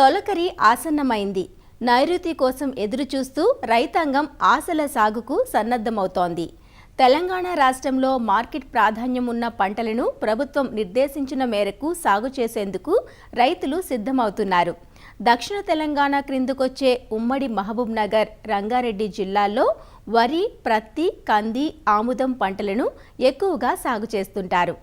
తొలకరి ఆసన్నమైంది. నైరుతి కోసం ఎదురుచూస్తూ రైతాంగం ఆశల సాగుకు సన్నద్ధమవుతోంది. తెలంగాణ రాష్ట్రంలో మార్కెట్ ప్రాధాన్యం ఉన్న పంటలను ప్రభుత్వం నిర్దేశించిన మేరకు సాగు చేసేందుకు రైతులు సిద్ధమవుతున్నారు. దక్షిణ తెలంగాణ క్రిందకొచ్చే ఉమ్మడి మహబూబ్ నగర్, రంగారెడ్డి జిల్లాల్లో వరి, ప్రత్తి, కంది, ఆముదం పంటలను ఎక్కువగా సాగు చేస్తుంటారు.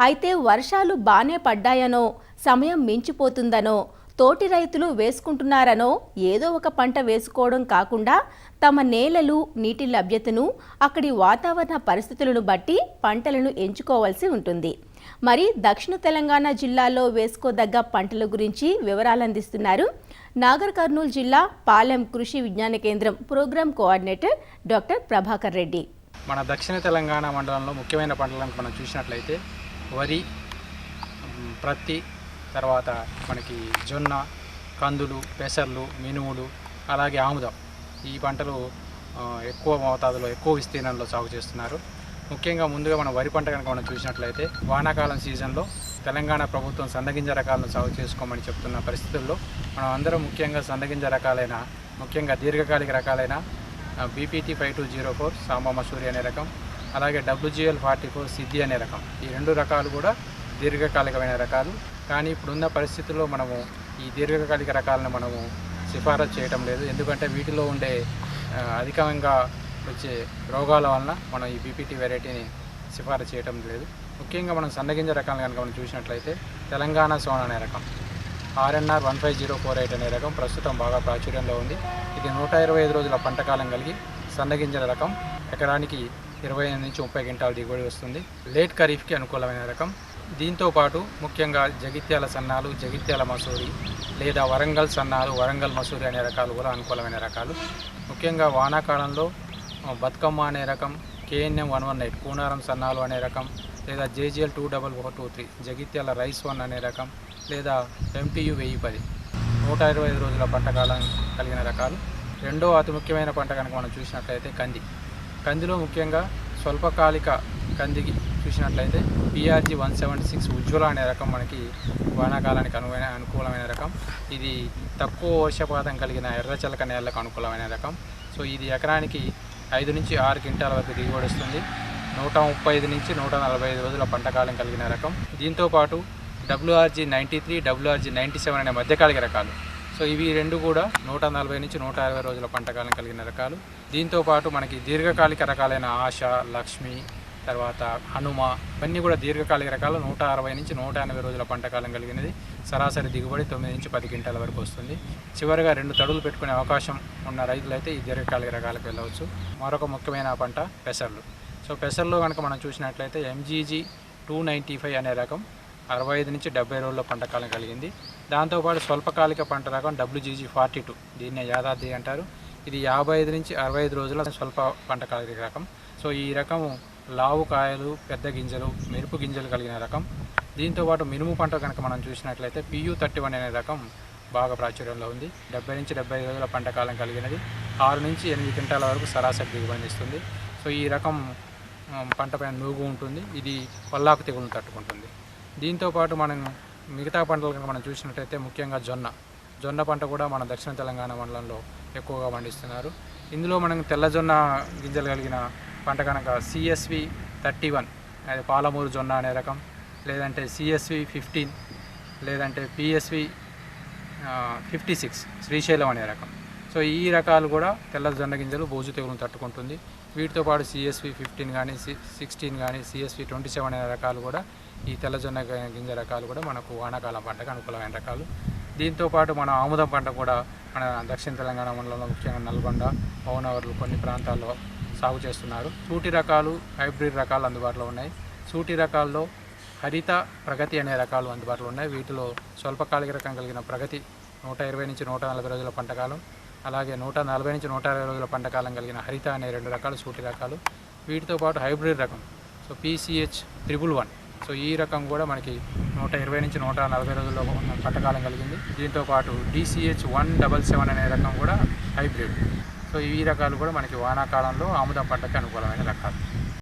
అయితే వర్షాలు బానే పడ్డాయనో, సమయం మించిపోతుందనో, తోటి రైతులు వేసుకుంటున్నారనో ఏదో ఒక పంట వేసుకోవడం కాకుండా తమ నేలలు, నీటి లభ్యతను, అక్కడి వాతావరణ పరిస్థితులను బట్టి పంటలను ఎంచుకోవాల్సి ఉంటుంది. మరి దక్షిణ తెలంగాణ జిల్లాలో వేసుకోదగ్గ పంటల గురించి వివరాలు అందిస్తున్నారు నాగర్ కర్నూలు జిల్లా Palem Krishi Vigyan Kendram programme coordinator doctor Prabhakar Reddy. మన దక్షిణ తెలంగాణ మండలంలో ముఖ్యమైన పంటలను మనం చూసినట్లయితే వరి, ప్రత్తి, తర్వాత మనకి జొన్న, కందులు, పెసర్లు, మినుములు, అలాగే ఆముదం. ఈ పంటలు ఎక్కువ మోతాదులో, ఎక్కువ విస్తీర్ణంలో సాగు చేస్తున్నారు. ముఖ్యంగా ముందుగా మనం వరి పంట కనుక మనం చూసినట్లయితే వానాకాలం సీజన్లో తెలంగాణ ప్రభుత్వం సన్నగింజ రకాలను సాగు చేసుకోమని చెప్తున్న పరిస్థితుల్లో మనం అందరం ముఖ్యంగా సన్నగింజ రకాలైన, ముఖ్యంగా దీర్ఘకాలిక రకాలైన బీపీటీ 5204 సాంబ మసూరి అనే రకం, అలాగే WGL 44 సిద్ధి అనే రకం. ఈ రెండు రకాలు కూడా దీర్ఘకాలికమైన రకాలు. కానీ ఇప్పుడున్న పరిస్థితుల్లో మనము ఈ దీర్ఘకాలిక రకాలను మనము సిఫారసు చేయటం లేదు. ఎందుకంటే వీటిలో ఉండే అధికంగా వచ్చే రోగాల వలన మనం ఈ బీపీటీ వెరైటీని సిఫారసు చేయటం లేదు. ముఖ్యంగా మనం సన్నగింజ రకాలను కనుక మనం చూసినట్లయితే తెలంగాణ సోనా అనే రకం, RNR 15048 అనే రకం ప్రస్తుతం బాగా ప్రాచుర్యంలో ఉంది. ఇది 125 రోజుల పంటకాలం కలిగి సన్నగింజల రకం. ఎకరానికి 25 నుంచి 30 క్వింటాల దిగుబడి వస్తుంది. లేట్ ఖరీఫ్కి అనుకూలమైన రకం. దీంతోపాటు ముఖ్యంగా జగిత్యాల సన్నాలు, జగిత్యాల మసూరి, లేదా వరంగల్ సన్నాలు, వరంగల్ మసూరి అనే రకాలు కూడా అనుకూలమైన రకాలు. ముఖ్యంగా వానాకాలంలో బతుకమ్మ అనే రకం, KNM 118 కూనారం సన్నాలు అనే రకం, లేదా JGL 24423 జగిత్యాల రైస్ 1 అనే రకం, లేదా MTU 1010 125 రోజుల పంటకాలం కలిగిన రకాలు. రెండో అతి ముఖ్యమైన పంట కనుక మనం చూసినట్లయితే కంది. కందిలో ముఖ్యంగా స్వల్పకాలిక కందికి చూసినట్లయితే PRG 176 ఉజ్వల అనే రకం మనకి వానాకాలానికి అనుకూలమైన రకం. ఇది తక్కువ వర్షపాతం కలిగిన ఎర్రచలక నేలకు అనుకూలమైన రకం. సో ఇది ఎకరానికి 5 నుంచి 6 క్వింటాల వరకు దిగుబడి వస్తుంది. 135 నుంచి 145 రోజుల పంటకాలం కలిగిన రకం. దీంతోపాటు WRG 93, WRG 97 అనే మధ్యకాలిక రకాలు. సో ఇవి రెండు కూడా 140 నుంచి 160 రోజుల పంటకాలం కలిగిన రకాలు. దీంతోపాటు మనకి దీర్ఘకాలిక రకాలైన ఆశ, లక్ష్మి, తర్వాత హనుమ, ఇవన్నీ కూడా దీర్ఘకాలిక రకాలు. 160 నుంచి 180 రోజుల పంటకాలం కలిగినది. సరాసరి దిగుబడి 9 నుంచి 10 క్వింటాల వరకు వస్తుంది. చివరిగా 2 తడులు పెట్టుకునే అవకాశం ఉన్న రైతులైతే ఈ దీర్ఘకాలిక రకాలకు వెళ్ళవచ్చు. మరొక ముఖ్యమైన పంట పెసర్లు. సో పెసర్లో కనుక మనం చూసినట్లయితే MGG 295 అనే రకం 65 నుంచి 70 రోజుల పంటకాలం కలిగింది. దాంతోపాటు స్వల్పకాలిక పంట రకం WGG 42, దీన్నే యాదాద్రి అంటారు. ఇది 55 నుంచి 65 రోజుల స్వల్ప పంటకాలిక రకం. సో ఈ రకము లావు కాయలు, పెద్ద గింజలు, మెరుపు గింజలు కలిగిన రకం. దీంతోపాటు మినుము పంట కనుక మనం చూసినట్లయితే PU 31 అనే రకం బాగా ప్రాచుర్యంలో ఉంది. 70 నుంచి 75 రోజుల పంటకాలం కలిగినది. 6 నుంచి 8 క్వింటాల వరకు సరాసరి దిగుబడి ఇస్తుంది. సో ఈ రకం పంటపైన నూగు ఉంటుంది. ఇది పల్లాకు తెగులను తట్టుకుంటుంది. దీంతోపాటు మనం మిగతా పంటలు కనుక మనం చూసినట్లయితే ముఖ్యంగా జొన్న పంట కూడా మన దక్షిణ తెలంగాణ మండలంలో ఎక్కువగా పండిస్తున్నారు. ఇందులో మనం తెల్ల జొన్న గింజలు కలిగిన పంట కనుక CSV 31, అది పాలమూరు జొన్న అనే రకం, లేదంటే CSV 15, లేదంటే PSV 56 శ్రీశైలం అనే రకం. సో ఈ రకాలు కూడా తెల్ల జొన్న గింజలు బోజు తెగులను తట్టుకుంటుంది. వీటితో పాటు CSV 15 కానీ 16 కానీ CSV 27 అనే రకాలు కూడా, ఈ తెల్ల జొన్న గింజ రకాలు కూడా మనకు వానాకాలం పంటకు అనుకూలమైన రకాలు. దీంతోపాటు మన ఆముదం పంట కూడా మన దక్షిణ తెలంగాణ మండలంలో ముఖ్యంగా నల్గొండ, పవనవర్లు కొన్ని ప్రాంతాల్లో సాగు చేస్తున్నారు. సూటి రకాలు, హైబ్రిడ్ రకాలు అందుబాటులో ఉన్నాయి. సూటి రకాల్లో హరిత, ప్రగతి అనే రకాలు అందుబాటులో ఉన్నాయి. వీటిలో స్వల్పకాలిక రకం కలిగిన ప్రగతి 120 నుంచి 140 రోజుల పంటకాలం, అలాగే 140 నుంచి 160 రోజుల పంటకాలం కలిగిన హరిత అనే 2 రకాలు సూటి రకాలు. వీటితో పాటు హైబ్రిడ్ రకం, సో PCH 111. సో ఈ రకం కూడా మనకి 120 నుంచి 140 రోజుల్లో పంటకాలం కలిగింది. దీంతో పాటు DCH 177 అనే రకం కూడా హైబ్రిడ్. సో ఈ రకాలు కూడా మనకి వానాకాలంలో ఆముదం పంటకి అనుకూలమైన రకాలు.